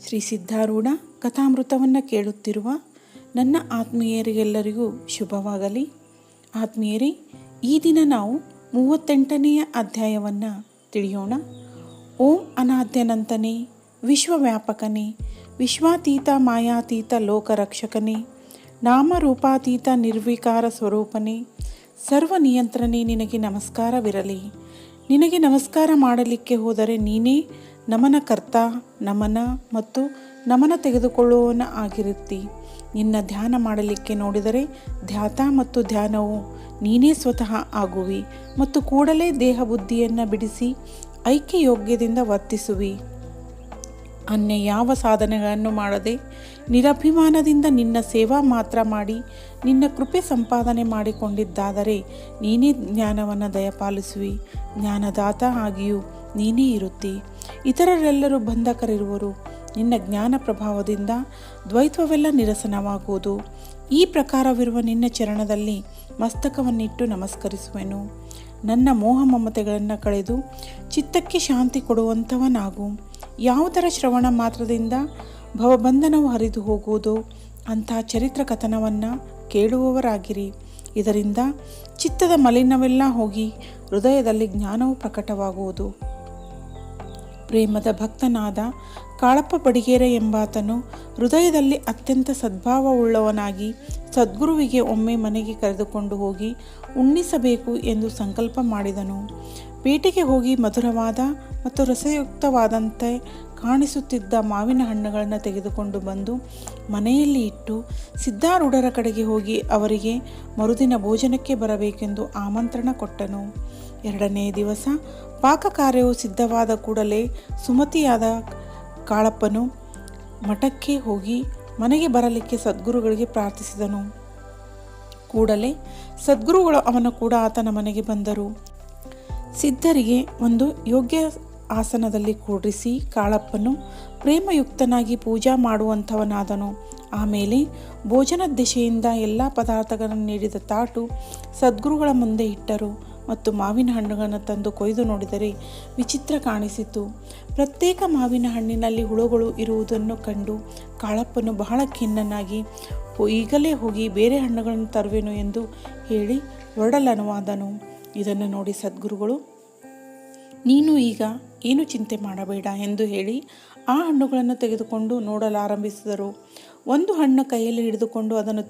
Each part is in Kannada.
ಶ್ರೀ ಸಿದ್ಧಾರೂಢ ಕಥಾಮೃತವನ್ನು ಕೇಳುತ್ತಿರುವ ನನ್ನ ಆತ್ಮೀಯರಿಗೆಲ್ಲರಿಗೂ ಶುಭವಾಗಲಿ. ಆತ್ಮೀಯರೇ, ಈ ದಿನ ನಾವು 38ನೆಯ ಅಧ್ಯಾಯವನ್ನು ತಿಳಿಯೋಣ. ಓಂ ಅನಾದ್ಯನಂತನೇ, ವಿಶ್ವವ್ಯಾಪಕನೇ, ವಿಶ್ವಾತೀತ ಮಾಯಾತೀತ ಲೋಕರಕ್ಷಕನೇ, ನಾಮರೂಪಾತೀತ ನಿರ್ವಿಕಾರ ಸ್ವರೂಪನೇ, ಸರ್ವನಿಯಂತ್ರನೇ, ನಿನಗೆ ನಮಸ್ಕಾರವಿರಲಿ. ನಿನಗೆ ನಮಸ್ಕಾರ ಮಾಡಲಿಕ್ಕೆ ಹೋದರೆ ನೀನೇ ನಮನಕರ್ತ, ನಮನ ಮತ್ತು ನಮನ ತೆಗೆದುಕೊಳ್ಳುವವನ ಆಗಿರುತ್ತಿ. ನಿನ್ನ ಧ್ಯಾನ ಮಾಡಲಿಕ್ಕೆ ನೋಡಿದರೆ ಧ್ಯಾತ ಮತ್ತು ಧ್ಯಾನವು ನೀನೇ ಸ್ವತಃ ಆಗುವಿ ಮತ್ತು ಕೂಡಲೇ ದೇಹ ಬುದ್ಧಿಯನ್ನು ಬಿಡಿಸಿ ಐಕ್ಯ ಯೋಗ್ಯದಿಂದ ವರ್ತಿಸುವಿ. ಅನ್ಯ ಯಾವ ಸಾಧನೆಗಳನ್ನು ಮಾಡದೆ ನಿರಭಿಮಾನದಿಂದ ನಿನ್ನ ಸೇವಾ ಮಾತ್ರ ಮಾಡಿ ನಿನ್ನ ಕೃಪೆ ಸಂಪಾದನೆ ಮಾಡಿಕೊಂಡಿದ್ದಾದರೆ ನೀನೇ ಜ್ಞಾನವನ್ನು ದಯಪಾಲಿಸುವಿ. ಜ್ಞಾನದಾತ ಆಗಿಯೂ ನೀನೇ ಇರುತ್ತಿ. ಇತರರೆಲ್ಲರೂ ಬಂಧಕರಿರುವರು. ನಿನ್ನ ಜ್ಞಾನ ಪ್ರಭಾವದಿಂದ ದ್ವೈತವೆಲ್ಲ ನಿರಸನವಾಗುವುದು. ಈ ಪ್ರಕಾರವಿರುವ ನಿನ್ನ ಚರಣದಲ್ಲಿ ಮಸ್ತಕವನ್ನಿಟ್ಟು ನಮಸ್ಕರಿಸುವೆನು. ನನ್ನ ಮೋಹ ಮಮತೆಗಳನ್ನು ಕಳೆದು ಚಿತ್ತಕ್ಕೆ ಶಾಂತಿ ಕೊಡುವಂಥವನಾಗು. ಯಾವುದರ ಶ್ರವಣ ಮಾತ್ರದಿಂದ ಭವಬಂಧನವು ಹರಿದು ಹೋಗುವುದು ಅಂಥ ಚರಿತ್ರ ಕಥನವನ್ನು ಕೇಳುವವರಾಗಿರಿ. ಇದರಿಂದ ಚಿತ್ತದ ಮಲಿನವೆಲ್ಲ ಹೋಗಿ ಹೃದಯದಲ್ಲಿ ಜ್ಞಾನವು ಪ್ರಕಟವಾಗುವುದು. ಪ್ರೇಮದ ಭಕ್ತನಾದ ಕಾಳಪ್ಪ ಬಡಿಗೇರ ಎಂಬಾತನು ಹೃದಯದಲ್ಲಿ ಅತ್ಯಂತ ಸದ್ಭಾವವುಳ್ಳವನಾಗಿ ಸದ್ಗುರುವಿಗೆ ಒಮ್ಮೆ ಮನೆಗೆ ಕರೆದುಕೊಂಡು ಹೋಗಿ ಉಣ್ಣಿಸಬೇಕು ಎಂದು ಸಂಕಲ್ಪ ಮಾಡಿದನು. ಪೇಟೆಗೆ ಹೋಗಿ ಮಧುರವಾದ ಮತ್ತು ರಸಯುಕ್ತವಾದಂತೆ ಕಾಣಿಸುತ್ತಿದ್ದ ಮಾವಿನ ಹಣ್ಣುಗಳನ್ನು ತೆಗೆದುಕೊಂಡು ಬಂದು ಮನೆಯಲ್ಲಿ ಇಟ್ಟು ಸಿದ್ಧಾರೂಢರ ಕಡೆಗೆ ಹೋಗಿ ಅವರಿಗೆ ಮರುದಿನ ಭೋಜನಕ್ಕೆ ಬರಬೇಕೆಂದು ಆಮಂತ್ರಣ ಕೊಟ್ಟನು. 2ನೇ ದಿವಸ ಪಾಕ ಕಾರ್ಯವು ಸಿದ್ಧವಾದ ಕೂಡಲೇ ಸುಮತಿಯಾದ ಕಾಳಪ್ಪನು ಮಠಕ್ಕೆ ಹೋಗಿ ಮನೆಗೆ ಬರಲಿಕ್ಕೆ ಸದ್ಗುರುಗಳಿಗೆ ಪ್ರಾರ್ಥಿಸಿದನು. ಕೂಡಲೇ ಸದ್ಗುರುಗಳು ಅವನ ಕೂಡ ಆತನ ಮನೆಗೆ ಬಂದರು. ಸಿದ್ಧರಿಗೆ ಒಂದು ಯೋಗ್ಯ ಆಸನದಲ್ಲಿ ಕೂಡಿಸಿ ಕಾಳಪ್ಪನು ಪ್ರೇಮಯುಕ್ತನಾಗಿ ಪೂಜಾ ಮಾಡುವಂಥವನಾದನು. ಆಮೇಲೆ ಭೋಜನದ ದಿಶೆಯಿಂದ ಎಲ್ಲ ಪದಾರ್ಥಗಳನ್ನು ನೀಡಿದ ತಾಟು ಸದ್ಗುರುಗಳ ಮುಂದೆ ಇಟ್ಟರು ಮತ್ತು ಮಾವಿನ ಹಣ್ಣುಗಳನ್ನು ತಂದು ಕೊಯ್ದು ನೋಡಿದರೆ ವಿಚಿತ್ರ ಕಾಣಿಸಿತು. ಪ್ರತ್ಯೇಕ ಮಾವಿನ ಹಣ್ಣಿನಲ್ಲಿ ಹುಳುಗಳು ಇರುವುದನ್ನು ಕಂಡು ಕಾಳಪ್ಪನು ಬಹಳ ಖಿನ್ನನಾಗಿ ಈಗಲೇ ಹೋಗಿ ಬೇರೆ ಹಣ್ಣುಗಳನ್ನು ತರುವೆನು ಎಂದು ಹೇಳಿ ಹೊರಡಲನುವಾದನು. ಇದನ್ನು ನೋಡಿ ಸದ್ಗುರುಗಳು, ನೀನು ಈಗ ಏನು ಚಿಂತೆ ಮಾಡಬೇಡ ಎಂದು ಹೇಳಿ ಆ ಹಣ್ಣುಗಳನ್ನು ತೆಗೆದುಕೊಂಡು ನೋಡಲಾರಂಭಿಸಿದರು. ಒಂದು ಹಣ್ಣು ಕೈಯಲ್ಲಿ ಹಿಡಿದುಕೊಂಡು ಅದನ್ನು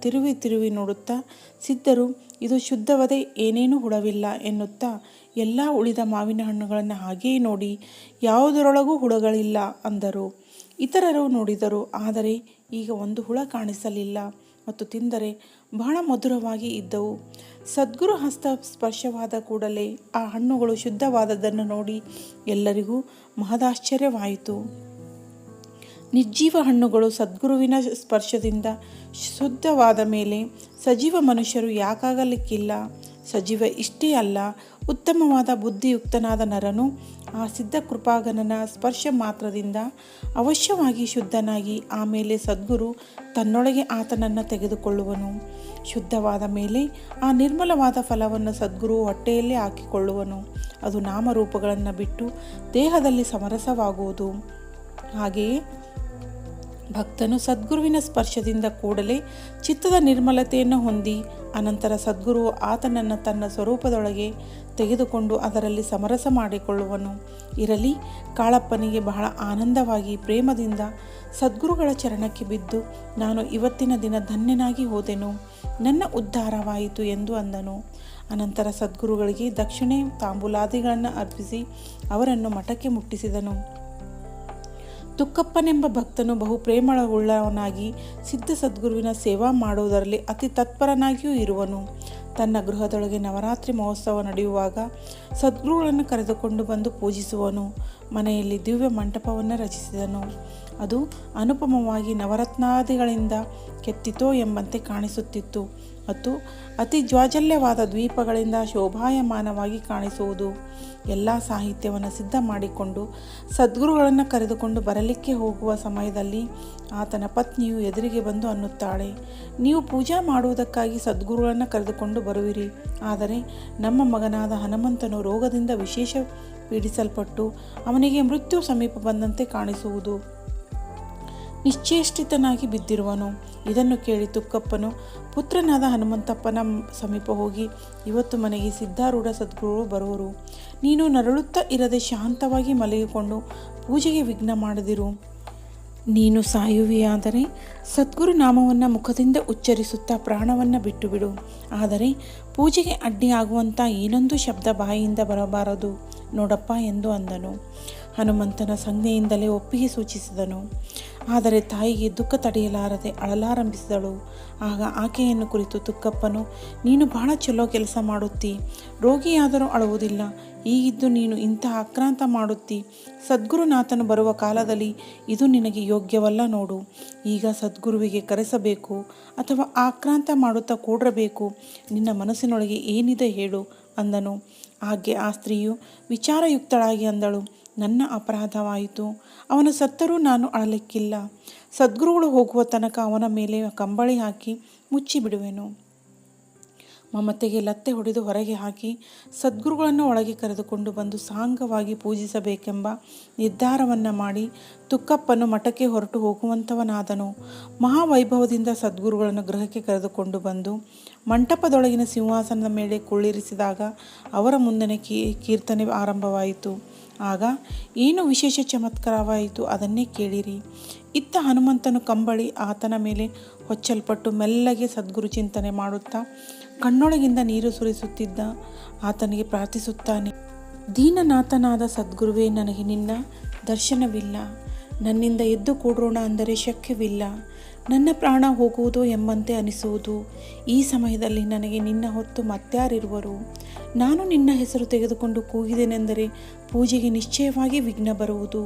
ತಿರುವಿ ನೋಡುತ್ತಾ ಸಿದ್ಧರು, ಇದು ಶುದ್ಧವದೇ, ಏನೇನೂ ಹುಳವಿಲ್ಲ ಎನ್ನುತ್ತಾ ಎಲ್ಲ ಉಳಿದ ಮಾವಿನ ಹಣ್ಣುಗಳನ್ನು ಹಾಗೆಯೇ ನೋಡಿ ಯಾವುದರೊಳಗೂ ಹುಳಗಳಿಲ್ಲ ಅಂದರು. ಇತರರು ನೋಡಿದರು, ಆದರೆ ಈಗ ಒಂದು ಹುಳ ಕಾಣಿಸಲಿಲ್ಲ ಮತ್ತು ತಿಂದರೆ ಬಹಳ ಮಧುರವಾಗಿ ಇದ್ದವು. ಸದ್ಗುರು ಹಸ್ತ ಸ್ಪರ್ಶವಾದ ಕೂಡಲೇ ಆ ಹಣ್ಣುಗಳು ಶುದ್ಧವಾದದ್ದನ್ನು ನೋಡಿ ಎಲ್ಲರಿಗೂ ಮಹದಾಶ್ಚರ್ಯವಾಯಿತು. ನಿರ್ಜೀವ ಹಣ್ಣುಗಳು ಸದ್ಗುರುವಿನ ಸ್ಪರ್ಶದಿಂದ ಶುದ್ಧವಾದ ಮೇಲೆ ಸಜೀವ ಮನುಷ್ಯರು ಯಾಕಾಗಲಿಕ್ಕಿಲ್ಲ. ಸಜೀವ ಇಷ್ಟೇ ಅಲ್ಲ, ಉತ್ತಮವಾದ ಬುದ್ಧಿಯುಕ್ತನಾದ ನರನು ಆ ಸಿದ್ಧ ಕೃಪಾಗನನ ಸ್ಪರ್ಶ ಮಾತ್ರದಿಂದ ಅವಶ್ಯವಾಗಿ ಶುದ್ಧನಾಗಿ ಆಮೇಲೆ ಸದ್ಗುರು ತನ್ನೊಳಗೆ ಆತನನ್ನು ತೆಗೆದುಕೊಳ್ಳುವನು. ಶುದ್ಧವಾದ ಮೇಲೆ ಆ ನಿರ್ಮಲವಾದ ಫಲವನ್ನು ಸದ್ಗುರು ಹೊಟ್ಟೆಯಲ್ಲೇ ಹಾಕಿಕೊಳ್ಳುವನು. ಅದು ನಾಮರೂಪಗಳನ್ನು ಬಿಟ್ಟು ದೇಹದಲ್ಲಿ ಸಮರಸವಾಗುವುದು. ಹಾಗೆಯೇ ಭಕ್ತನು ಸದ್ಗುರುವಿನ ಸ್ಪರ್ಶದಿಂದ ಕೂಡಲೇ ಚಿತ್ತದ ನಿರ್ಮಲತೆಯನ್ನು ಹೊಂದಿ ಅನಂತರ ಸದ್ಗುರುವು ಆತನನ್ನು ತನ್ನ ಸ್ವರೂಪದೊಳಗೆ ತೆಗೆದುಕೊಂಡು ಅದರಲ್ಲಿ ಸಮರಸ ಮಾಡಿಕೊಳ್ಳುವನು. ಇರಲಿ, ಕಾಳಪ್ಪನಿಗೆ ಬಹಳ ಆನಂದವಾಗಿ ಪ್ರೇಮದಿಂದ ಸದ್ಗುರುಗಳ ಚರಣಕ್ಕೆ ಬಿದ್ದು, ನಾನು ಇವತ್ತಿನ ದಿನ ಧನ್ಯನಾಗಿ ಹೋದೆನು, ನನ್ನ ಉದ್ಧಾರವಾಯಿತು ಎಂದು ಅಂದನು. ಅನಂತರ ಸದ್ಗುರುಗಳಿಗೆ ದಕ್ಷಿಣೆ ತಾಂಬೂಲಾದಿಗಳನ್ನು ಅರ್ಪಿಸಿ ಅವರನ್ನು ಮಠಕ್ಕೆ ಮುಟ್ಟಿಸಿದನು. ತುಕ್ಕಪ್ಪನೆಂಬ ಭಕ್ತನು ಬಹು ಪ್ರೇಮವುಳ್ಳವನಾಗಿ ಸಿದ್ಧ ಸದ್ಗುರುವಿನ ಸೇವಾ ಮಾಡುವುದರಲ್ಲಿ ಅತಿ ತತ್ಪರನಾಗಿಯೂ ಇರುವನು. ತನ್ನ ಗೃಹದೊಳಗೆ ನವರಾತ್ರಿ ಮಹೋತ್ಸವ ನಡೆಯುವಾಗ ಸದ್ಗುರುಗಳನ್ನು ಕರೆದುಕೊಂಡು ಬಂದು ಪೂಜಿಸುವನು. ಮನೆಯಲ್ಲಿ ದಿವ್ಯ ಮಂಟಪವನ್ನು ರಚಿಸಿದನು. ಅದು ಅನುಪಮವಾಗಿ ನವರತ್ನಾದಿಗಳಿಂದ ಕೆತ್ತಿತೋ ಎಂಬಂತೆ ಕಾಣಿಸುತ್ತಿತ್ತು ಮತ್ತು ಅತಿ ಜ್ವಾಜಲ್ಯವಾದ ದ್ವೀಪಗಳಿಂದ ಶೋಭಾಯಮಾನವಾಗಿ ಕಾಣಿಸುವುದು. ಎಲ್ಲ ಸಾಹಿತ್ಯವನ್ನು ಸಿದ್ಧ ಮಾಡಿಕೊಂಡು ಸದ್ಗುರುಗಳನ್ನು ಕರೆದುಕೊಂಡು ಬರಲಿಕ್ಕೆ ಹೋಗುವ ಸಮಯದಲ್ಲಿ ಆತನ ಪತ್ನಿಯು ಎದುರಿಗೆ ಬಂದು ಅನ್ನುತ್ತಾಳೆ, ನೀವು ಪೂಜಾ ಮಾಡುವುದಕ್ಕಾಗಿ ಸದ್ಗುರುಗಳನ್ನು ಕರೆದುಕೊಂಡು ಬರುವಿರಿ, ಆದರೆ ನಮ್ಮ ಮಗನಾದ ಹನುಮಂತನು ರೋಗದಿಂದ ವಿಶೇಷ ಪೀಡಿಸಲ್ಪಟ್ಟು ಅವನಿಗೆ ಮೃತ್ಯು ಸಮೀಪ ಬಂದಂತೆ ಕಾಣಿಸುವುದು. ನಿಶ್ಚೇಷ್ಟಿತನಾಗಿ ಬಿದ್ದಿರುವನು. ಇದನ್ನು ಕೇಳಿ ತುಕ್ಕಪ್ಪನು ಪುತ್ರನಾದ ಹನುಮಂತಪ್ಪನ ಸಮೀಪ ಹೋಗಿ, ಇವತ್ತು ಮನೆಗೆ ಸಿದ್ಧಾರೂಢ ಸದ್ಗುರುಗಳು ಬರುವರು. ನೀನು ನರಳುತ್ತಾ ಇರದೆ ಶಾಂತವಾಗಿ ಮಲಗಿಕೊಂಡು ಪೂಜೆಗೆ ವಿಘ್ನ ಮಾಡದಿರು. ನೀನು ಸಾಯುವಿಯಾದರೆ ಸದ್ಗುರು ನಾಮವನ್ನು ಮುಖದಿಂದ ಉಚ್ಚರಿಸುತ್ತಾ ಪ್ರಾಣವನ್ನು ಬಿಟ್ಟು ಬಿಡು. ಆದರೆ ಪೂಜೆಗೆ ಅಡ್ಡಿಯಾಗುವಂಥ ಏನೊಂದು ಶಬ್ದ ಬಾಯಿಯಿಂದ ಬರಬಾರದು ನೋಡಪ್ಪ ಎಂದು ಅಂದನು. ಹನುಮಂತನ ಸಂಜ್ಞೆಯಿಂದಲೇ ಒಪ್ಪಿಗೆ ಸೂಚಿಸಿದನು. ಆದರೆ ತಾಯಿಗೆ ದುಃಖ ತಡೆಯಲಾರದೆ ಅಳಲಾರಂಭಿಸಿದಳು. ಆಗ ಆಕೆಯನ್ನು ಕುರಿತು ತುಕ್ಕಪ್ಪನು, ನೀನು ಬಹಳ ಚಲೋ ಕೆಲಸ ಮಾಡುತ್ತಿ, ರೋಗಿಯಾದರೂ ಅಳುವುದಿಲ್ಲ. ಹೀಗಿದ್ದು ನೀನು ಇಂತಹ ಆಕ್ರಾಂತ ಮಾಡುತ್ತಿ. ಸದ್ಗುರುನಾಥನು ಬರುವ ಕಾಲದಲ್ಲಿ ಇದು ನಿನಗೆ ಯೋಗ್ಯವಲ್ಲ ನೋಡು. ಈಗ ಸದ್ಗುರುವಿಗೆ ಕರೆಸಬೇಕು ಅಥವಾ ಆಕ್ರಾಂತ ಮಾಡುತ್ತಾ ಕೂಡಬೇಕು. ನಿನ್ನ ಮನಸ್ಸಿನೊಳಗೆ ಏನಿದೆ ಹೇಳು ಅಂದನು. ಹಾಗೆ ಆ ಸ್ತ್ರೀಯು ವಿಚಾರಯುಕ್ತಳಾಗಿ ಅಂದಳು, ನನ್ನ ಅಪರಾಧವಾಯಿತು. ಅವನು ಸತ್ತರೂ ನಾನು ಅಳಲಿಕ್ಕಿಲ್ಲ. ಸದ್ಗುರುಗಳು ಹೋಗುವ ತನಕ ಅವನ ಮೇಲೆ ಕಂಬಳಿ ಹಾಕಿ ಮುಚ್ಚಿಬಿಡುವೆನು. ಮಮತೆಗೆ ಲತ್ತೆ ಹೊಡೆದು ಹೊರಗೆ ಹಾಕಿ ಸದ್ಗುರುಗಳನ್ನು ಒಳಗೆ ಕರೆದುಕೊಂಡು ಬಂದು ಸಾಂಗವಾಗಿ ಪೂಜಿಸಬೇಕೆಂಬ ನಿರ್ಧಾರವನ್ನು ಮಾಡಿ ತುಕ್ಕಪ್ಪನು ಮಠಕ್ಕೆ ಹೊರಟು ಹೋಗುವಂಥವನಾದನು. ಮಹಾವೈಭವದಿಂದ ಸದ್ಗುರುಗಳನ್ನು ಗೃಹಕ್ಕೆ ಕರೆದುಕೊಂಡು ಬಂದು ಮಂಟಪದೊಳಗಿನ ಸಿಂಹಾಸನದ ಮೇಲೆ ಕುಳ್ಳಿರಿಸಿದಾಗ ಅವರ ಮುಂದನೆ ಕೀರ್ತನೆ ಆರಂಭವಾಯಿತು. ಆಗ ಏನು ವಿಶೇಷ ಚಮತ್ಕಾರವಾಯಿತು ಅದನ್ನೇ ಕೇಳಿರಿ. ಇತ್ತ ಹನುಮಂತನು ಕಂಬಳಿ ಆತನ ಮೇಲೆ ಹೊಚ್ಚಲ್ಪಟ್ಟು ಮೆಲ್ಲಗೆ ಸದ್ಗುರು ಚಿಂತನೆ ಮಾಡುತ್ತಾ ಕಣ್ಣೊಳಗಿಂದ ನೀರು ಸುರಿಸುತ್ತಿದ್ದ ಆತನಿಗೆ ಪ್ರಾರ್ಥಿಸುತ್ತಾನೆ. ದೀನನಾಥನಾದ ಸದ್ಗುರುವೇ, ನನಗೆ ನಿನ್ನ ದರ್ಶನವಿಲ್ಲ. ನನ್ನಿಂದ ಎದ್ದು ಕೂಡೋಣ ಅಂದರೆ ಶಕ್ಯವಿಲ್ಲ. ನನ್ನ ಪ್ರಾಣ ಹೋಗುವುದು ಎಂಬಂತೆ ಅನಿಸುವುದು. ಈ ಸಮಯದಲ್ಲಿ ನನಗೆ ನಿನ್ನ ಹೊತ್ತು ಮತ್ಯಾರಿರುವರು? ನಾನು ನಿನ್ನ ಹೆಸರು ತೆಗೆದುಕೊಂಡು ಕೂಗಿದೆನೆಂದರೆ ಪೂಜೆಗೆ ನಿಶ್ಚಯವಾಗಿ ವಿಘ್ನ ಬರುವುದು.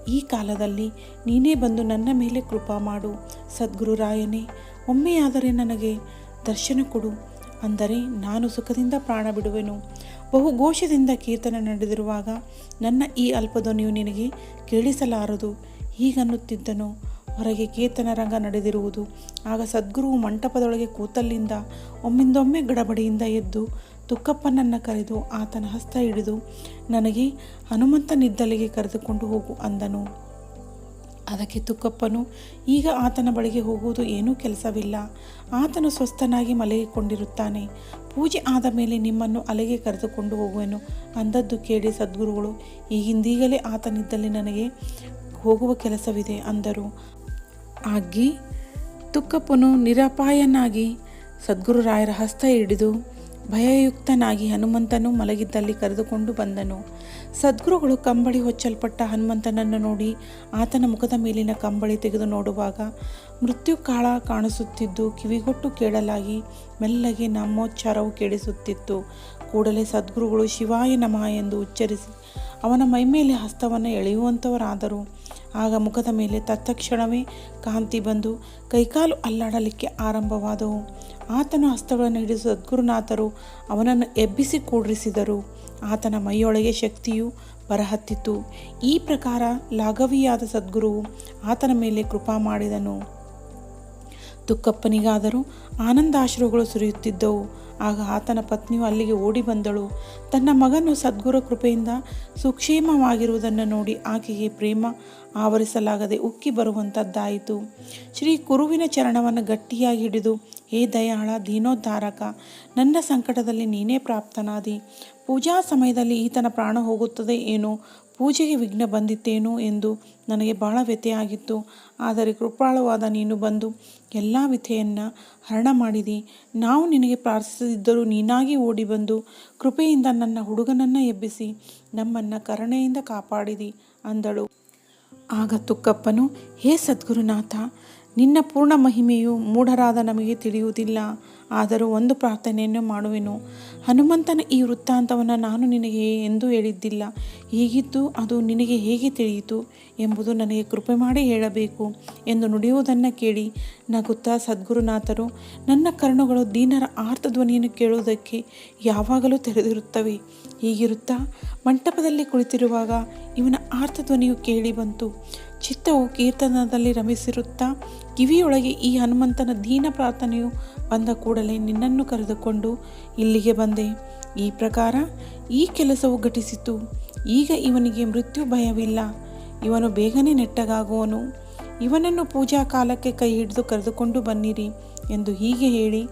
ಈ ಕಾಲದಲ್ಲಿ ನೀನೇ ಬಂದು ನನ್ನ ಮೇಲೆ ಕೃಪಾ ಮಾಡು. ಸದ್ಗುರುರಾಯನೇ, ಒಮ್ಮೆಯಾದರೆ ನನಗೆ ದರ್ಶನ ಕೊಡು, ಅಂದರೆ ನಾನು ಸುಖದಿಂದ ಪ್ರಾಣ ಬಿಡುವೆನು. ಬಹುಘೋಷದಿಂದ ಕೀರ್ತನೆ ನಡೆದಿರುವಾಗ ನನ್ನ ಈ ಅಲ್ಪಧ್ವನಿಯು ನಿನಗೆ ಕೇಳಿಸಲಾರದು. ಹೀಗನ್ನುತ್ತಿದ್ದನು. ಹೊರಗೆ ಕೀರ್ತನ ರಂಗ ನಡೆದಿರುವುದು. ಆಗ ಸದ್ಗುರುವು ಮಂಟಪದೊಳಗೆ ಕೂತಲ್ಲಿಂದ ಒಮ್ಮಿಂದೊಮ್ಮೆ ಗಡಬಡಿಯಿಂದ ಎದ್ದು ತುಕ್ಕಪ್ಪನನ್ನು ಕರೆದು ಆತನ ಹಸ್ತ ಹಿಡಿದು, ನನಗೆ ಹನುಮಂತನಿದ್ದಲ್ಲಿಗೆ ಕರೆದುಕೊಂಡು ಹೋಗು ಅಂದನು. ಅದಕ್ಕೆ ತುಕ್ಕಪ್ಪನು, ಈಗ ಆತನ ಬಳಿಗೆ ಹೋಗುವುದು ಏನೂ ಕೆಲಸವಿಲ್ಲ. ಆತನು ಸ್ವಸ್ಥನಾಗಿ ಮಲಗಿಕೊಂಡಿರುತ್ತಾನೆ. ಪೂಜೆ ಆದ ಮೇಲೆ ನಿಮ್ಮನ್ನು ಅಲೆಗೆ ಕರೆದುಕೊಂಡು ಹೋಗುವೆನು ಅಂದದ್ದು ಕೇಳಿ ಸದ್ಗುರುಗಳು, ಈಗಿಂದೀಗಲೇ ಆತನಿದ್ದಲ್ಲಿ ನನಗೆ ಹೋಗುವ ಕೆಲಸವಿದೆ ಅಂದರು. ಆಗಿ ತುಕ್ಕಪ್ಪನು ನಿರಪಾಯನಾಗಿ ಸದ್ಗುರುರಾಯರ ಹಸ್ತ ಹಿಡಿದು ಭಯಯುಕ್ತನಾಗಿ ಹನುಮಂತನು ಮಲಗಿದ್ದಲ್ಲಿ ಕರೆದುಕೊಂಡು ಬಂದನು. ಸದ್ಗುರುಗಳು ಕಂಬಳಿ ಹೊಚ್ಚಲ್ಪಟ್ಟ ಹನುಮಂತನನ್ನು ನೋಡಿ ಆತನ ಮುಖದ ಮೇಲಿನ ಕಂಬಳಿ ತೆಗೆದು ನೋಡುವಾಗ ಮೃತ್ಯು ಕಾಳ ಕಾಣಿಸುತ್ತಿದ್ದು ಕಿವಿಗೊಟ್ಟು ಕೇಳಲಾಗಿ ಮೆಲ್ಲಗೆ ನಾಮೋಚ್ಚಾರವು ಕೇಳಿಸುತ್ತಿತ್ತು. ಕೂಡಲೇ ಸದ್ಗುರುಗಳು ಶಿವಾಯ ನಮಃ ಎಂದು ಉಚ್ಚರಿಸಿ ಅವನ ಮೈಮೇಲೆ ಹಸ್ತವನ್ನು ಎಳೆಯುವಂಥವರಾದರು. ಆಗ ಮುಖದ ಮೇಲೆ ತತ್ಕ್ಷಣವೇ ಕಾಂತಿ ಬಂದು ಕೈಕಾಲು ಅಲ್ಲಾಡಲಿಕ್ಕೆ ಆರಂಭವಾದವು. ಆತನ ಹಸ್ತಗಳನ್ನು ಹಿಡಿದು ಸದ್ಗುರುನಾಥರು ಅವನನ್ನು ಎಬ್ಬಿಸಿ ಕೂಡ್ರಿಸಿದರು. ಆತನ ಮೈಯೊಳಗೆ ಶಕ್ತಿಯು ಬರಹತ್ತಿತು. ಈ ಪ್ರಕಾರ ಲಾಘವಿಯಾದ ಸದ್ಗುರುವು ಆತನ ಮೇಲೆ ಕೃಪಾ ಮಾಡಿದನು. ತುಕ್ಕಪ್ಪನಿಗಾದರೂ ಆನಂದಾಶ್ರುಗಳು ಸುರಿಯುತ್ತಿದ್ದವು. ಆಗ ಆತನ ಪತ್ನಿಯು ಅಲ್ಲಿಗೆ ಓಡಿ ಬಂದಳು. ತನ್ನ ಮಗನು ಸದ್ಗುರು ಕೃಪೆಯಿಂದ ಸುಕ್ಷೇಮವಾಗಿರುವುದನ್ನು ನೋಡಿ ಆಕೆಗೆ ಪ್ರೇಮ ಆವರಿಸಲಾಗದೆ ಉಕ್ಕಿ ಬರುವಂಥದ್ದಾಯಿತು. ಶ್ರೀ ಕುರುವಿನ ಚರಣವನ್ನು ಗಟ್ಟಿಯಾಗಿ ಹಿಡಿದು, ಹೇ ದಯಾಳ ದೀನೋದ್ಧಾರಕ, ನನ್ನ ಸಂಕಟದಲ್ಲಿ ನೀನೇ ಪ್ರಾಪ್ತನಾದಿ. ಪೂಜಾ ಸಮಯದಲ್ಲಿ ಈತನ ಪ್ರಾಣ ಹೋಗುತ್ತದೆ ಏನೋ, ಪೂಜೆಗೆ ವಿಘ್ನ ಬಂದಿತ್ತೇನೋ ಎಂದು ನನಗೆ ಬಹಳ ವ್ಯಥೆಯಾಗಿತ್ತು. ಆದರೆ ಕೃಪಾಳುವಾದ ನೀನು ಬಂದು ಎಲ್ಲ ವ್ಯಥೆಯನ್ನು ಹರಣ ಮಾಡಿದಿ. ನಾವು ನಿನಗೆ ಪ್ರಾರ್ಥಿಸದಿದ್ದರೂ ನೀನಾಗಿ ಓಡಿ ಬಂದು ಕೃಪೆಯಿಂದ ನನ್ನ ಹುಡುಗನನ್ನು ಎಬ್ಬಿಸಿ ನಮ್ಮನ್ನು ಕರುಣೆಯಿಂದ ಕಾಪಾಡಿದಿ ಅಂದಳು. ಆಗ ತುಕ್ಕಪ್ಪನು, ಹೇ ಸದ್ಗುರುನಾಥ, ನಿನ್ನ ಪೂರ್ಣ ಮಹಿಮೆಯು ಮೂಢರಾದ ನಮಗೆ ತಿಳಿಯುವುದಿಲ್ಲ. ಆದರೂ ಒಂದು ಪ್ರಾರ್ಥನೆಯನ್ನು ಮಾಡುವೆನು. ಹನುಮಂತನ ಈ ವೃತ್ತಾಂತವನ್ನು ನಾನು ನಿನಗೆ ಎಂದೂ ಹೇಳಿದ್ದಿಲ್ಲ. ಹೀಗಿದ್ದು ಅದು ನಿನಗೆ ಹೇಗೆ ತಿಳಿಯಿತು ಎಂಬುದು ನನಗೆ ಕೃಪೆ ಮಾಡಿ ಹೇಳಬೇಕು ಎಂದು ನುಡಿಯುವುದನ್ನು ಕೇಳಿ ನಗುತ್ತಾ ಸದ್ಗುರುನಾಥರು, ನನ್ನ ಕರುಣುಗಳು ದೀನರ ಆರ್ತಧ್ವನಿಯನ್ನು ಕೇಳುವುದಕ್ಕೆ ಯಾವಾಗಲೂ ತೆರೆದಿರುತ್ತವೆ. ಹೀಗಿರುತ್ತಾ ಮಂಟಪದಲ್ಲಿ ಕುಳಿತಿರುವಾಗ ಇವನ ಆರ್ತಧ್ವನಿಯು ಕೇಳಿ ಬಂತು. ಚಿತ್ತವು ಕೀರ್ತನದಲ್ಲಿ ರಮಿಸಿರುತ್ತಾ ಕಿವಿಯೊಳಗೆ ಈ ಹನುಮಂತನ ದೀನ ಪ್ರಾರ್ಥನೆಯು ಬಂದ ಕೂಡಲೇ ನಿನ್ನನ್ನು ಕರೆದುಕೊಂಡು ಇಲ್ಲಿಗೆ ಬಂದೆ. ಈ ಪ್ರಕಾರ ಈ ಕೆಲಸವು ಘಟಿಸಿತು. ಈಗ ಇವನಿಗೆ ಮೃತ್ಯು ಭಯವಿಲ್ಲ. ಇವನು ಬೇಗನೆ ನೆಟ್ಟಗಾಗುವನು. ಇವನನ್ನು ಪೂಜಾ ಕಾಲಕ್ಕೆ ಕೈ ಹಿಡಿದು ಕರೆದುಕೊಂಡು ಬನ್ನಿರಿ ಎಂದು ಹೀಗೆ ಹೇಳಿ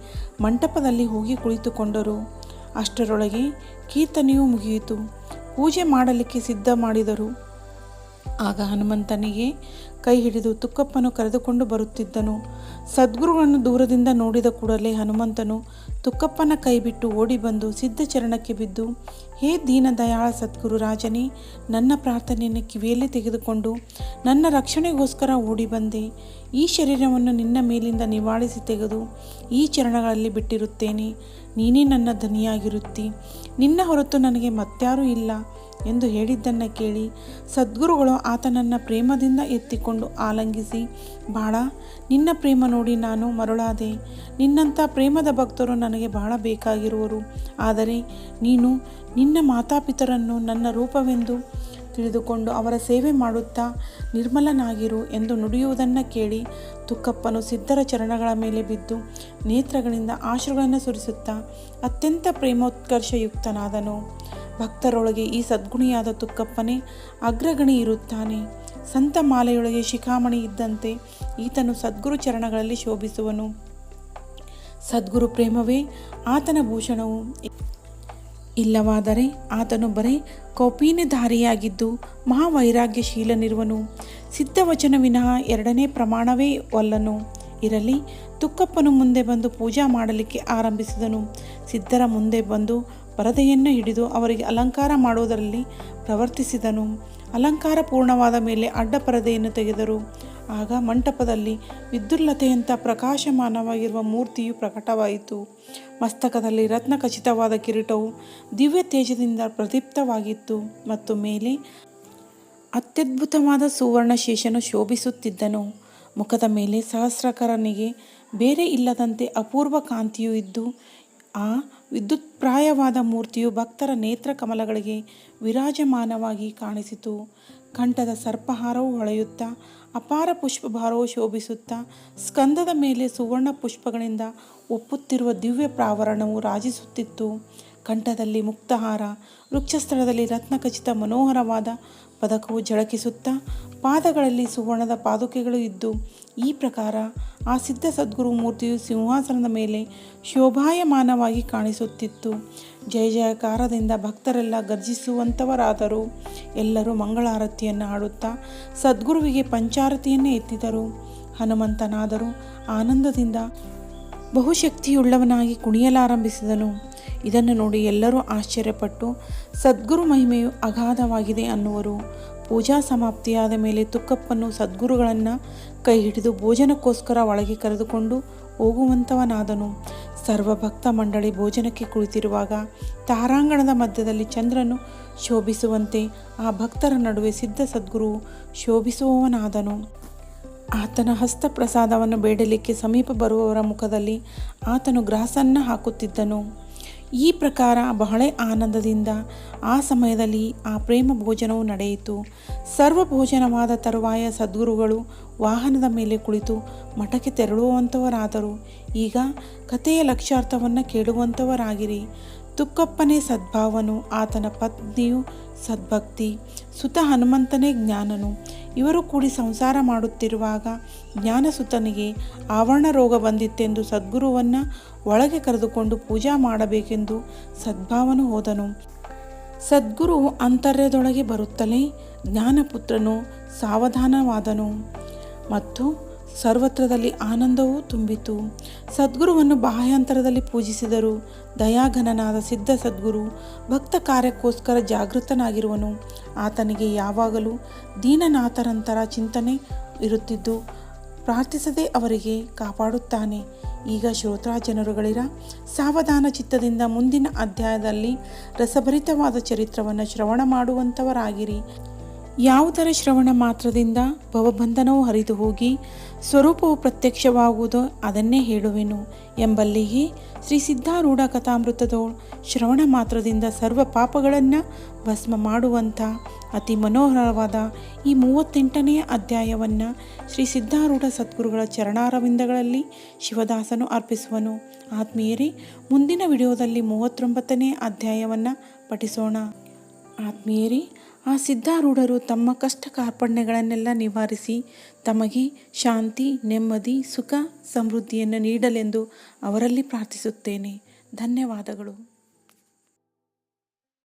ಮಂಟಪದಲ್ಲಿ ಹೋಗಿ ಕುಳಿತುಕೊಂಡರು. ಅಷ್ಟರೊಳಗೆ ಕೀರ್ತನೆಯೂ ಮುಗಿಯಿತು. ಪೂಜೆ ಮಾಡಲಿಕ್ಕೆ ಸಿದ್ಧ ಮಾಡಿದರು. ಆಗ ಹನುಮಂತನಿಗೆ ಕೈ ಹಿಡಿದು ತುಕ್ಕಪ್ಪನು ಕರೆದುಕೊಂಡು ಬರುತ್ತಿದ್ದನು. ಸದ್ಗುರುಗಳನ್ನು ದೂರದಿಂದ ನೋಡಿದ ಕೂಡಲೇ ಹನುಮಂತನು ತುಕ್ಕಪ್ಪನ ಕೈ ಬಿಟ್ಟು ಓಡಿ ಬಂದು ಸಿದ್ಧ ಚರಣಕ್ಕೆ ಬಿದ್ದು, ಹೇ ದೀನದಯಾಳ ಸದ್ಗುರು ರಾಜನೇ, ನನ್ನ ಪ್ರಾರ್ಥನೆಯನ್ನು ಕಿವಿಯಲ್ಲಿ ತೆಗೆದುಕೊಂಡು ನನ್ನ ರಕ್ಷಣೆಗೋಸ್ಕರ ಓಡಿ ಬಂದೆ. ಈ ಶರೀರವನ್ನು ನಿನ್ನ ಮೇಲಿಂದ ನಿವಾಳಿಸಿ ತೆಗೆದು ಈ ಚರಣಗಳಲ್ಲಿ ಬಿಟ್ಟಿರುತ್ತೇನೆ. ನೀನೇ ನನ್ನ ಧನಿಯಾಗಿರುತ್ತಿ. ನಿನ್ನ ಹೊರತು ನನಗೆ ಮತ್ಯಾರೂ ಇಲ್ಲ ಎಂದು ಹೇಳಿದ್ದನ್ನು ಕೇಳಿ ಸದ್ಗುರುಗಳು ಆತನನ್ನು ಪ್ರೇಮದಿಂದ ಎತ್ತಿಕೊಂಡು ಆಲಂಗಿಸಿ, ಬಾಳ, ನಿನ್ನ ಪ್ರೇಮ ನೋಡಿ ನಾನು ಮರುಳಾದೆ. ನಿನ್ನಂಥ ಪ್ರೇಮದ ಭಕ್ತರು ನನಗೆ ಬಹಳ ಬೇಕಾಗಿರುವರು. ಆದರೆ ನೀನು ನಿನ್ನ ಮಾತಾಪಿತರನ್ನು ನನ್ನ ರೂಪವೆಂದು ತಿಳಿದುಕೊಂಡು ಅವರ ಸೇವೆ ಮಾಡುತ್ತಾ ನಿರ್ಮಲನಾಗಿರು ಎಂದು ನುಡಿಯುವುದನ್ನು ಕೇಳಿ ತುಕ್ಕಪ್ಪನು ಸಿದ್ಧರ ಚರಣಗಳ ಮೇಲೆ ಬಿದ್ದು ನೇತ್ರಗಳಿಂದ ಆಶ್ರುಗಳನ್ನು ಸುರಿಸುತ್ತಾ ಅತ್ಯಂತ ಪ್ರೇಮೋತ್ಕರ್ಷಯುಕ್ತನಾದನು. ಭಕ್ತರೊಳಗೆ ಈ ಸದ್ಗುಣಿಯಾದ ತುಕ್ಕಪ್ಪನೇ ಅಗ್ರಗಣಿ ಇರುತ್ತಾನೆ. ಸಂತ ಮಾಲೆಯೊಳಗೆ ಶಿಖಾಮಣಿ ಇದ್ದಂತೆ ಈತನು ಸದ್ಗುರು ಚರಣಗಳಲ್ಲಿ ಶೋಭಿಸುವನು. ಸದ್ಗುರು ಪ್ರೇಮವೇ ಆತನ ಭೂಷಣವು. ಇಲ್ಲವಾದರೆ ಆತನು ಬರೇ ಕೌಪೀನಧಾರಿಯಾಗಿದ್ದು ಮಹಾವೈರಾಗ್ಯಶೀಲನಿರುವನು. ಸಿದ್ಧವಚನ ವಿನಃ ಎರಡನೇ ಪ್ರಮಾಣವೇ ಒಲ್ಲನು. ಇರಲಿ, ತುಕ್ಕಪ್ಪನು ಮುಂದೆ ಬಂದು ಪೂಜಾ ಮಾಡಲಿಕ್ಕೆ ಆರಂಭಿಸಿದನು. ಸಿದ್ಧರ ಮುಂದೆ ಬಂದು ಪರದೆಯನ್ನು ಹಿಡಿದು ಅವರಿಗೆ ಅಲಂಕಾರ ಮಾಡುವುದರಲ್ಲಿ ಪ್ರವರ್ತಿಸಿದನು. ಅಲಂಕಾರ ಪೂರ್ಣವಾದ ಮೇಲೆ ಅಡ್ಡ ಪರದೆಯನ್ನು ತೆಗೆದರು. ಆಗ ಮಂಟಪದಲ್ಲಿ ವಿದ್ಯುಲ್ಲತೆಯಂಥ ಪ್ರಕಾಶಮಾನವಾಗಿರುವ ಮೂರ್ತಿಯು ಪ್ರಕಟವಾಯಿತು. ಮಸ್ತಕದಲ್ಲಿ ರತ್ನ ಖಚಿತವಾದ ಕಿರೀಟವು ದಿವ್ಯ ತೇಜದಿಂದ ಪ್ರದೀಪ್ತವಾಗಿತ್ತು ಮತ್ತು ಮೇಲೆ ಅತ್ಯದ್ಭುತವಾದ ಸುವರ್ಣ ಶೇಷನು ಶೋಭಿಸುತ್ತಿದ್ದನು. ಮುಖದ ಮೇಲೆ ಸಹಸ್ರಕರನಿಗೆ ಬೇರೆ ಇಲ್ಲದಂತೆ ಅಪೂರ್ವ ಕಾಂತಿಯೂ ಇದ್ದು ಆ ವಿದ್ಯುತ್ಪ್ರಾಯವಾದ ಮೂರ್ತಿಯು ಭಕ್ತರ ನೇತ್ರ ಕಮಲಗಳಿಗೆ ವಿರಾಜಮಾನವಾಗಿ ಕಾಣಿಸಿತು. ಕಂಠದ ಸರ್ಪಹಾರವು ಹೊಳೆಯುತ್ತಾ ಅಪಾರ ಪುಷ್ಪಭಾರವು ಶೋಭಿಸುತ್ತಾ ಸ್ಕಂದದ ಮೇಲೆ ಸುವರ್ಣ ಪುಷ್ಪಗಳಿಂದ ಒಪ್ಪುತ್ತಿರುವ ದಿವ್ಯ ಪ್ರಾವರಣವು ರಾಜಿಸುತ್ತಿತ್ತು. ಕಂಠದಲ್ಲಿ ಮುಕ್ತಹಾರ, ವೃಕ್ಷಸ್ಥಳದಲ್ಲಿ ರತ್ನಖಚಿತ ಮನೋಹರವಾದ ಪದಕವು ಝಳಕಿಸುತ್ತಾ ಪಾದಗಳಲ್ಲಿ ಸುವರ್ಣದ ಪಾದುಕೆಗಳು ಇದ್ದು, ಈ ಪ್ರಕಾರ ಆ ಸಿದ್ಧ ಸದ್ಗುರು ಮೂರ್ತಿಯು ಸಿಂಹಾಸನದ ಮೇಲೆ ಶೋಭಾಯಮಾನವಾಗಿ ಕಾಣಿಸುತ್ತಿತ್ತು. ಜಯ ಜಯಕಾರದಿಂದ ಭಕ್ತರೆಲ್ಲ ಗರ್ಜಿಸುವಂಥವರಾದರು. ಎಲ್ಲರೂ ಮಂಗಳಾರತಿಯನ್ನು ಹಾಡುತ್ತಾ ಸದ್ಗುರುವಿಗೆ ಪಂಚಾರತಿಯನ್ನೇ ಎತ್ತಿದರು. ಹನುಮಂತನಾದರೂ ಆನಂದದಿಂದ ಬಹುಶಕ್ತಿಯುಳ್ಳವನಾಗಿ ಕುಣಿಯಲಾರಂಭಿಸಿದನು. ಇದನ್ನು ನೋಡಿ ಎಲ್ಲರೂ ಆಶ್ಚರ್ಯಪಟ್ಟು ಸದ್ಗುರು ಮಹಿಮೆಯು ಅಗಾಧವಾಗಿದೆ ಅನ್ನುವರು. ಪೂಜಾ ಸಮಾಪ್ತಿಯಾದ ಮೇಲೆ ತುಕ್ಕಪ್ಪನು ಸದ್ಗುರುಗಳನ್ನು ಕೈ ಹಿಡಿದು ಭೋಜನಕ್ಕೋಸ್ಕರ ಒಳಗೆ ಕರೆದುಕೊಂಡು ಹೋಗುವಂಥವನಾದನು. ಸರ್ವಭಕ್ತ ಮಂಡಳಿ ಭೋಜನಕ್ಕೆ ಕುಳಿತಿರುವಾಗ ತಾರಾಂಗಣದ ಮಧ್ಯದಲ್ಲಿ ಚಂದ್ರನು ಶೋಭಿಸುವಂತೆ ಆ ಭಕ್ತರ ನಡುವೆ ಸಿದ್ಧ ಸದ್ಗುರು ಶೋಭಿಸುವವನಾದನು. ಆತನ ಹಸ್ತ ಪ್ರಸಾದವನ್ನು ಬೇಡಲಿಕ್ಕೆ ಸಮೀಪ ಬರುವವರ ಮುಖದಲ್ಲಿ ಆತನು ಗ್ರಾಸನ್ನು ಹಾಕುತ್ತಿದ್ದನು. ಈ ಪ್ರಕಾರ ಬಹಳ ಆನಂದದಿಂದ ಆ ಸಮಯದಲ್ಲಿ ಆ ಪ್ರೇಮ ಭೋಜನವು ನಡೆಯಿತು. ಸರ್ವ ಭೋಜನವಾದ ತರುವಾಯ ಸದ್ಗುರುಗಳು ವಾಹನದ ಮೇಲೆ ಕುಳಿತು ಮಠಕ್ಕೆ ತೆರಳುವಂಥವರಾದರು. ಈಗ ಕಥೆಯ ಲಕ್ಷ್ಯಾರ್ಥವನ್ನು ಕೇಳುವಂಥವರಾಗಿರಿ. ತುಕ್ಕಪ್ಪನೇ ಸದ್ಭಾವನು, ಆತನ ಪತ್ನಿಯು ಸದ್ಭಕ್ತಿ, ಸುತ ಹನುಮಂತನೇ ಜ್ಞಾನನು. ಇವರು ಕೂಡಿ ಸಂಸಾರ ಮಾಡುತ್ತಿರುವಾಗ ಜ್ಞಾನಸುತನಿಗೆ ಆವರಣ ರೋಗ ಬಂದಿತ್ತೆಂದು ಸದ್ಗುರುವನ್ನು ಒಳಗೆ ಕರೆದುಕೊಂಡು ಪೂಜಾ ಮಾಡಬೇಕೆಂದು ಸದ್ಭಾವನು ಹೋದನು. ಸದ್ಗುರು ಅಂತರ್ಯದೊಳಗೆ ಬರುತ್ತಲೇ ಜ್ಞಾನಪುತ್ರನು ಸಾವಧಾನವಾದನು ಮತ್ತು ಸರ್ವತ್ರದಲ್ಲಿ ಆನಂದವೂ ತುಂಬಿತು. ಸದ್ಗುರುವನ್ನು ಬಾಹ್ಯಾಂತರದಲ್ಲಿ ಪೂಜಿಸಿದರು. ದಯಾಘನನಾದ ಸಿದ್ಧ ಸದ್ಗುರು ಭಕ್ತ ಕಾರ್ಯಕ್ಕೋಸ್ಕರ ಜಾಗೃತನಾಗಿರುವನು. ಆತನಿಗೆ ಯಾವಾಗಲೂ ದೀನನಾಥರಂತರ ಚಿಂತನೆ ಇರುತ್ತಿದ್ದು ಪ್ರಾರ್ಥಿಸದೆ ಅವರಿಗೆ ಕಾಪಾಡುತ್ತಾನೆ. ಈಗ ಶ್ರೋತಾಜನರುಗಳಿರ ಸಾವಧಾನ ಚಿತ್ತದಿಂದ ಮುಂದಿನ ಅಧ್ಯಾಯದಲ್ಲಿ ರಸಭರಿತವಾದ ಚರಿತ್ರವನ್ನು ಶ್ರವಣ ಮಾಡುವಂಥವರಾಗಿರಿ. ಯಾವುದರ ಶ್ರವಣ ಮಾತ್ರದಿಂದ ಭವಬಂಧನವು ಹರಿದು ಹೋಗಿ ಸ್ವರೂಪವು ಪ್ರತ್ಯಕ್ಷವಾಗುವುದೋ ಅದನ್ನೇ ಹೇಳುವೆನು ಎಂಬಲ್ಲಿಗೆ ಶ್ರೀ ಸಿದ್ಧಾರೂಢ ಕಥಾಮೃತದೋಳು ಶ್ರವಣ ಮಾತ್ರದಿಂದ ಸರ್ವ ಪಾಪಗಳನ್ನು ಭಸ್ಮ ಮಾಡುವಂಥ ಅತಿ ಮನೋಹರವಾದ ಈ 38ನೆಯ ಅಧ್ಯಾಯವನ್ನು ಶ್ರೀ ಸಿದ್ಧಾರೂಢ ಸದ್ಗುರುಗಳ ಚರಣಾರವಿಂದಗಳಲ್ಲಿ ಶಿವದಾಸನು ಅರ್ಪಿಸುವನು. ಆತ್ಮೀಯರೇ, ಮುಂದಿನ ವಿಡಿಯೋದಲ್ಲಿ 39ನೇ ಅಧ್ಯಾಯವನ್ನು ಪಠಿಸೋಣ. ಆತ್ಮೀಯರೇ, ಆ ಸಿದ್ಧಾರೂಢರು ತಮ್ಮ ಕಷ್ಟ ಕಾರ್ಪಣ್ಯಗಳನ್ನೆಲ್ಲ ನಿವಾರಿಸಿ ತಮಗೆ ಶಾಂತಿ, ನೆಮ್ಮದಿ, ಸುಖ, ಸಮೃದ್ಧಿಯನ್ನು ನೀಡಲೆಂದು ಅವರಲ್ಲಿ ಪ್ರಾರ್ಥಿಸುತ್ತೇನೆ. ಧನ್ಯವಾದಗಳು.